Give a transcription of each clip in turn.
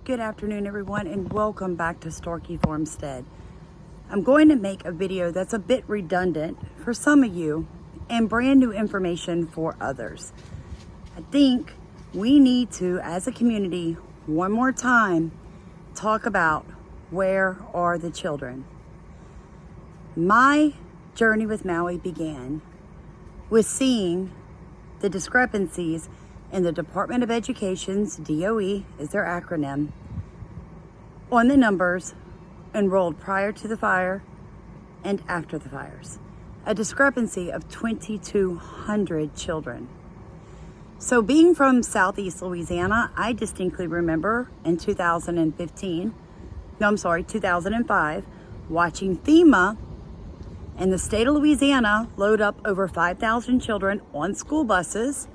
Good afternoon, everyone, and welcome back to Storky Farmstead. I'm going to make a video that's a bit redundant for some of you and brand new information for others. I think we need to, as a community, one more time, talk about where are the children. My journey with Maui began with seeing the discrepancies in the Department of Education's DOE is their acronym on the numbers enrolled prior to the fire and after the fires. A discrepancy of 2,200 children. So being from Southeast Louisiana, I distinctly remember in 2005, watching FEMA and the state of Louisiana load up over 5,000 children on school buses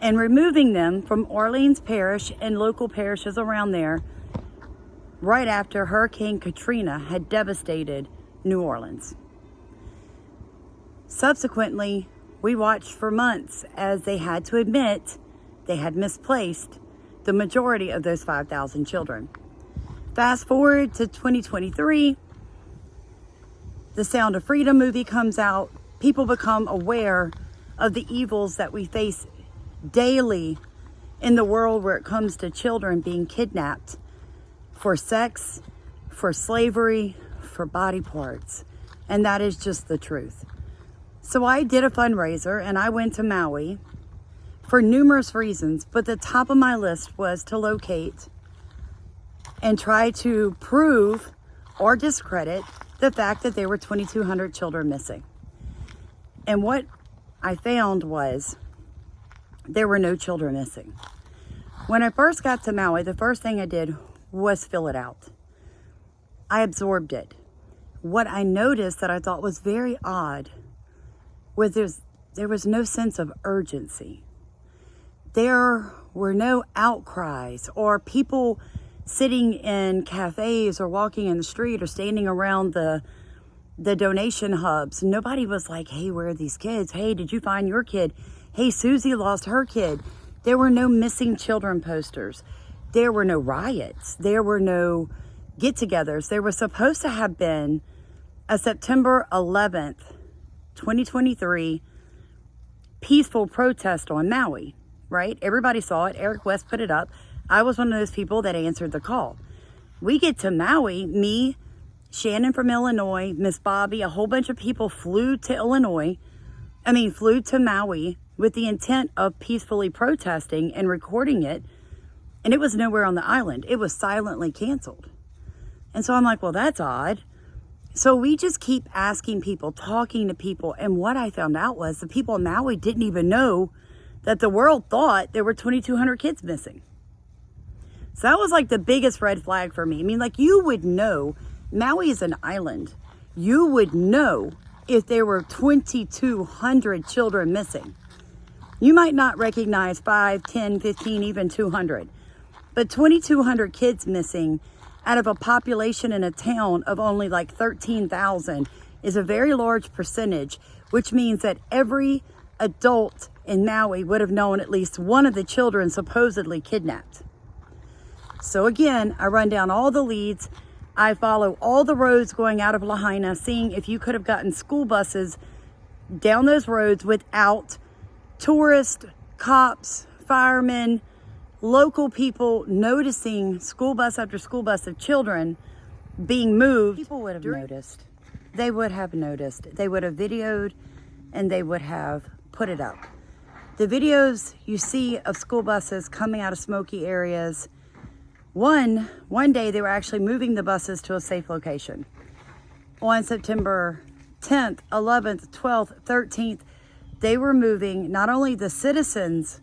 and removing them from Orleans Parish and local parishes around there right after Hurricane Katrina had devastated New Orleans. Subsequently, we watched for months as they had to admit they had misplaced the majority of those 5,000 children. Fast forward to 2023, the Sound of Freedom movie comes out. People become aware of the evils that we face daily in the world where it comes to children being kidnapped for sex, for slavery, for body parts. And that is just the truth. So I did a fundraiser and I went to Maui for numerous reasons, but the top of my list was to locate and try to prove or discredit the fact that there were 2,200 children missing. And what I found was there were no children missing. When I first got to Maui, the first thing I did was fill it out. I absorbed it. What I noticed that I thought was very odd was there was no sense of urgency. There were no outcries or people sitting in cafes or walking in the street or standing around the donation hubs. Nobody was like, hey, where are these kids? Hey, did you find your kid? Hey, Susie lost her kid. There were no missing children posters. There were no riots. There were no get-togethers. There was supposed to have been a September 11th, 2023 peaceful protest on Maui, right? Everybody saw it. Eric West put it up. I was one of those people that answered the call. We get to Maui, me, Shannon from Illinois, Miss Bobby, a whole bunch of people flew to Maui with the intent of peacefully protesting and recording it. And it was nowhere on the island. It was silently canceled. And so I'm like, well, that's odd. So we just keep asking people, talking to people. And what I found out was the people in Maui didn't even know that the world thought there were 2,200 kids missing. So that was like the biggest red flag for me. I mean, like, you would know, Maui is an island. You would know if there were 2,200 children missing. You might not recognize 5, 10, 15, even 200. But 2,200 kids missing out of a population in a town of only like 13,000 is a very large percentage, which means that every adult in Maui would have known at least one of the children supposedly kidnapped. So again, I run down all the leads. I follow all the roads going out of Lahaina, seeing if you could have gotten school buses down those roads without tourists, cops, firemen, local people noticing school bus after school bus of children being moved. People would have noticed. They would have noticed. They would have videoed and they would have put it up. The videos you see of school buses coming out of smoky areas, one day they were actually moving the buses to a safe location. On September 10th, 11th, 12th, 13th, they were moving not only the citizens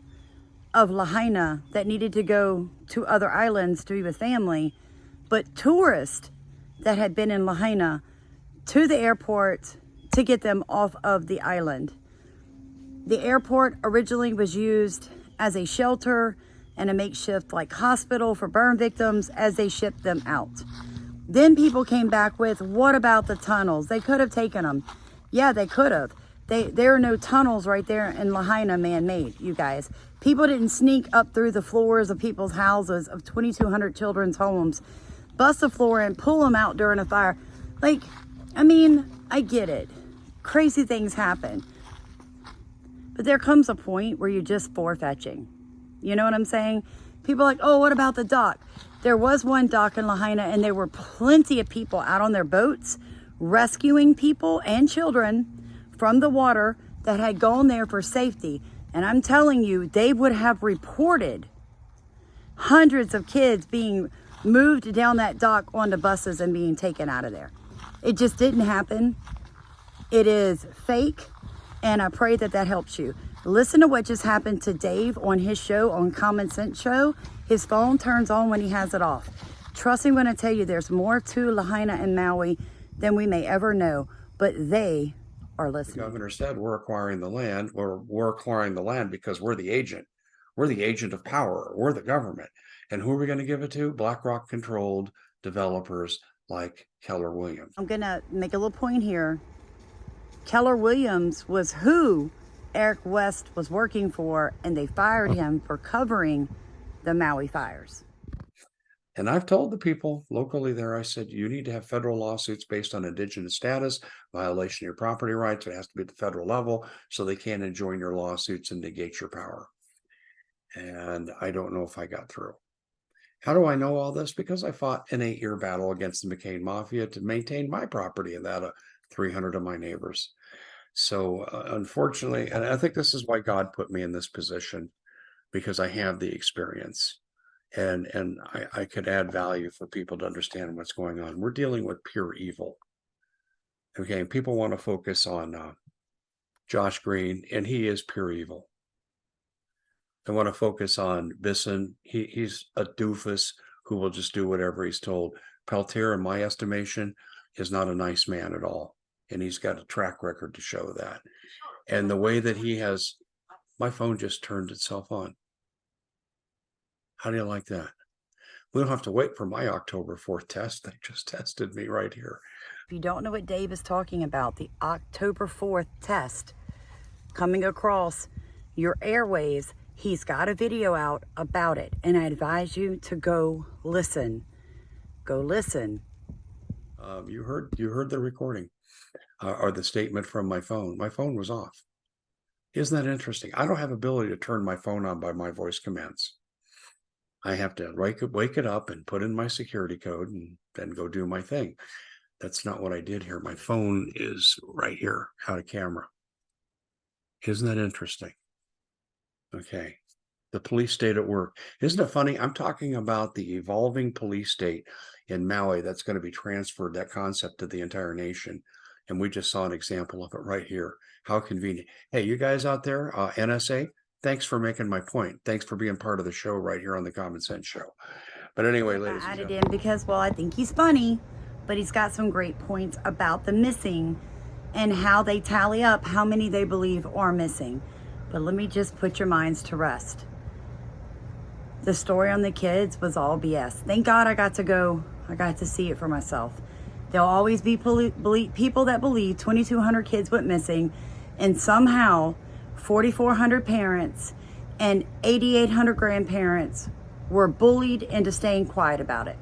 of Lahaina that needed to go to other islands to be with family, but tourists that had been in Lahaina to the airport to get them off of the island. The airport originally was used as a shelter and a makeshift like hospital for burn victims as they shipped them out. Then people came back with, what about the tunnels? They could have taken them. Yeah, they could have. There are no tunnels right there in Lahaina man-made, you guys. People didn't sneak up through the floors of people's houses, of 2,200 children's homes, bust the floor and pull them out during a fire. Like, I mean, I get it. Crazy things happen. But there comes a point where you're just far-fetching. You know what I'm saying? People are like, oh, what about the dock? There was one dock in Lahaina, and there were plenty of people out on their boats rescuing people and children from the water that had gone there for safety. And I'm telling you, they would have reported hundreds of kids being moved down that dock onto buses and being taken out of there. It just didn't happen. It is fake, and I pray that that helps you. Listen to what just happened to Dave on his show, on Common Sense Show. His phone turns on when he has it off. Trust me when I tell you, there's more to Lahaina and Maui than we may ever know, but they are listening. The governor said we're acquiring the land, or we're acquiring the land because we're the agent. We're the agent of power. We're the government. And who are we going to give it to? BlackRock controlled developers like Keller Williams. I'm going to make a little point here. Keller Williams was who Eric West was working for, and they fired him for covering the Maui fires. And I've told the people locally there, I said, you need to have federal lawsuits based on indigenous status, violation of your property rights. It has to be at the federal level, so they can't enjoin your lawsuits and negate your power. And I don't know if I got through. How do I know all this? Because I fought an 8-year battle against the McCain Mafia to maintain my property and that of 300 of my neighbors. So unfortunately, and I think this is why God put me in this position, because I have the experience. And I could add value for people to understand what's going on. We're dealing with pure evil. Okay, and people want to focus on Josh Green, and he is pure evil. They want to focus on Bisson. He's a doofus who will just do whatever he's told. Peltier, in my estimation, is not a nice man at all. And he's got a track record to show that. And the way that he has, my phone just turned itself on. How do you like that? We don't have to wait for my October 4th test. They just tested me right here. If you don't know what Dave is talking about, the October 4th test coming across your airwaves, he's got a video out about it. And I advise you to go listen. Go listen. You heard the recording or the statement from my phone. My phone was off. Isn't that interesting? I don't have ability to turn my phone on by my voice commands. I have to wake it up and put in my security code and then go do my thing. That's not what I did here. My phone is right here, out of camera. Isn't that interesting? Okay. The police state at work. Isn't it funny? I'm talking about the evolving police state in Maui that's going to be transferred, that concept, to the entire nation. And we just saw an example of it right here. How convenient. Hey, you guys out there, NSA, thanks for making my point. Thanks for being part of the show right here on the Common Sense Show. But anyway, ladies and gentlemen. I added in because, well, I think he's funny, but he's got some great points about the missing and how they tally up how many they believe are missing. But let me just put your minds to rest. The story on the kids was all BS. Thank God I got to see it for myself. There'll always be people that believe 2,200 kids went missing, and somehow 4,400 parents and 8,800 grandparents were bullied into staying quiet about it.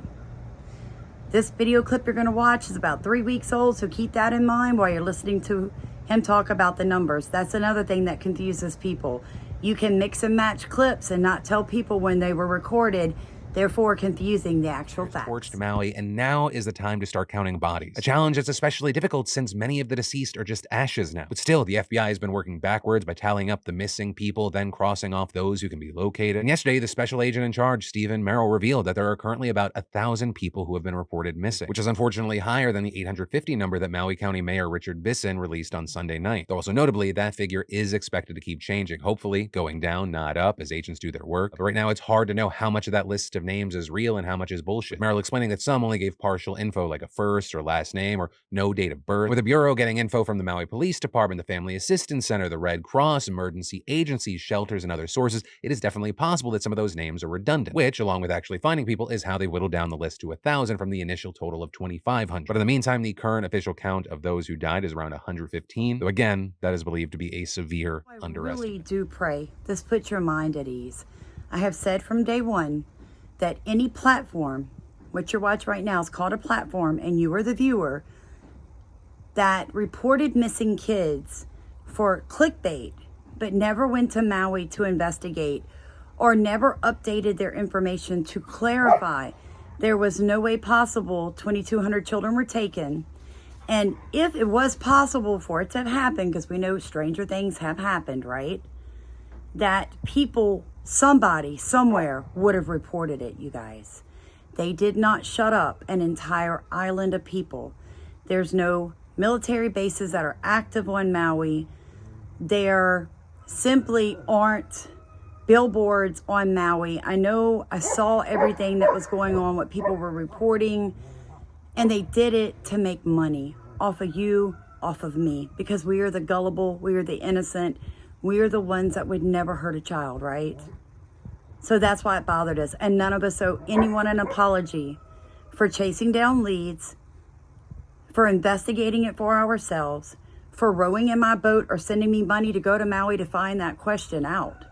This video clip you're going to watch is about 3 weeks old, so keep that in mind while you're listening to him talk about the numbers. That's another thing that confuses people. You can mix and match clips and not tell people when they were recorded, therefore confusing the actual facts. Torched Maui, and now is the time to start counting bodies. A challenge that's especially difficult since many of the deceased are just ashes now. But still, the FBI has been working backwards by tallying up the missing people, then crossing off those who can be located. And yesterday, the special agent in charge, Stephen Merrill, revealed that there are currently about 1,000 people who have been reported missing, which is unfortunately higher than the 850 number that Maui County Mayor Richard Bisson released on Sunday night. Though also notably, that figure is expected to keep changing, hopefully going down, not up, as agents do their work. But right now, it's hard to know how much of that list of names is real and how much is bullshit. Merrill explaining that some only gave partial info like a first or last name or no date of birth. With the Bureau getting info from the Maui Police Department, the Family Assistance Center, the Red Cross, emergency agencies, shelters, and other sources, it is definitely possible that some of those names are redundant, which, along with actually finding people, is how they whittled down the list to 1,000 from the initial total of 2,500. But in the meantime, the current official count of those who died is around 115, though again, that is believed to be a severe underestimate. I really do pray this puts your mind at ease. I have said from day one that any platform, what you're watching right now is called a platform, and you are the viewer, that reported missing kids for clickbait, but never went to Maui to investigate or never updated their information to clarify there was no way possible 2,200 children were taken. And if it was possible for it to have happened, because we know stranger things have happened, right? That people, somebody, somewhere would have reported it, you guys. They did not shut up an entire island of people. There's no military bases that are active on Maui. There simply aren't billboards on Maui. I know I saw everything that was going on, what people were reporting, and they did it to make money off of you, off of me, because we are the gullible, we are the innocent, we are the ones that would never hurt a child, right? So that's why it bothered us. And none of us owe anyone an apology for chasing down leads, for investigating it for ourselves, for rowing in my boat or sending me money to go to Maui to find that question out.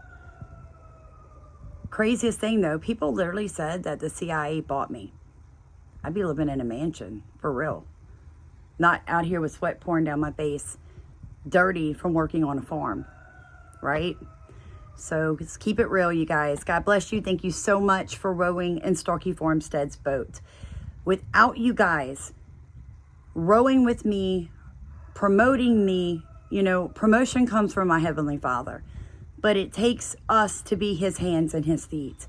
Craziest thing though, people literally said that the CIA bought me. I'd be living in a mansion, for real. Not out here with sweat pouring down my face, dirty from working on a farm, right? So just keep it real, you guys. God bless you. Thank you so much for rowing in Starkey Farmstead's boat. Without you guys rowing with me, promoting me, promotion comes from my Heavenly Father. But it takes us to be his hands and his feet.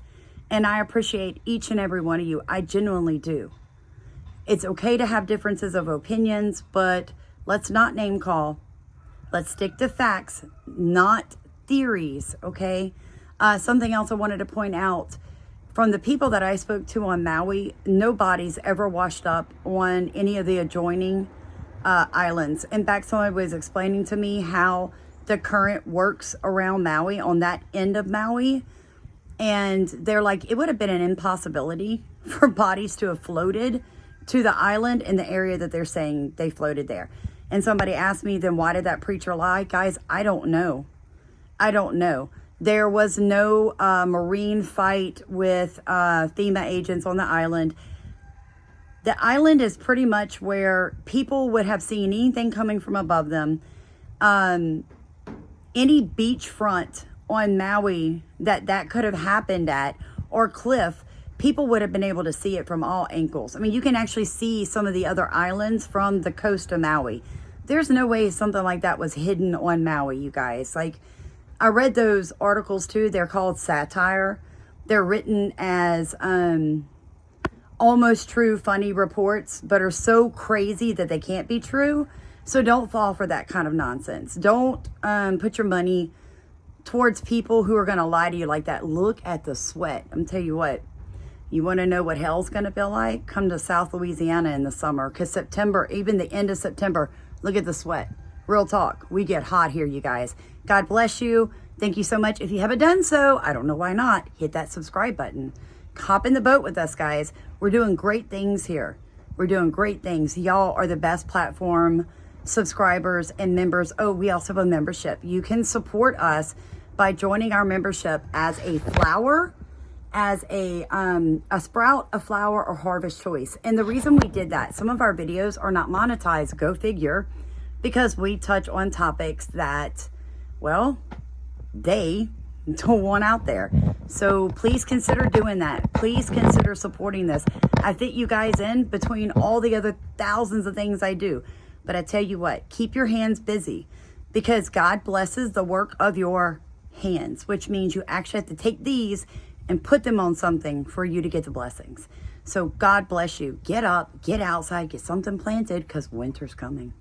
And I appreciate each and every one of you. I genuinely do. It's okay to have differences of opinions, but let's not name call. Let's stick to facts, not theories, okay? Something else I wanted to point out, from the people that I spoke to on Maui, nobody's ever washed up on any of the adjoining islands. In fact, someone was explaining to me how the current works around Maui, on that end of Maui. And they're like, it would have been an impossibility for bodies to have floated to the island in the area that they're saying they floated there. And somebody asked me, then why did that preacher lie? Guys, I don't know. I don't know. There was no marine fight with FEMA agents on the island. The island is pretty much where people would have seen anything coming from above them. Any beachfront on Maui that could have happened at, or cliff, people would have been able to see it from all angles. I mean, you can actually see some of the other islands from the coast of Maui. There's no way something like that was hidden on Maui, you guys. Like, I read those articles too. They're called satire. They're written as almost true, funny reports, but are so crazy that they can't be true. So don't fall for that kind of nonsense. Don't put your money towards people who are going to lie to you like that. Look at the sweat. I'm tell you what, you want to know what hell's going to feel like? Come to South Louisiana in the summer, because September, even the end of September, look at the sweat. Real talk. We get hot here, you guys. God bless you. Thank you so much. If you haven't done so, I don't know why not, hit that subscribe button. Hop in the boat with us, guys. We're doing great things here. We're doing great things. Y'all are the best platform subscribers and members. Oh, we also have a membership. You can support us by joining our membership as a flower, as a sprout, a flower, or harvest choice. And the reason we did that, some of our videos are not monetized, go figure, because we touch on topics that, well, they don't want out there. So please consider doing that. Please consider supporting this. I fit you guys in between all the other thousands of things I do. But I tell you what, keep your hands busy, because God blesses the work of your hands, which means you actually have to take these and put them on something for you to get the blessings. So God bless you. Get up, get outside, get something planted, because winter's coming.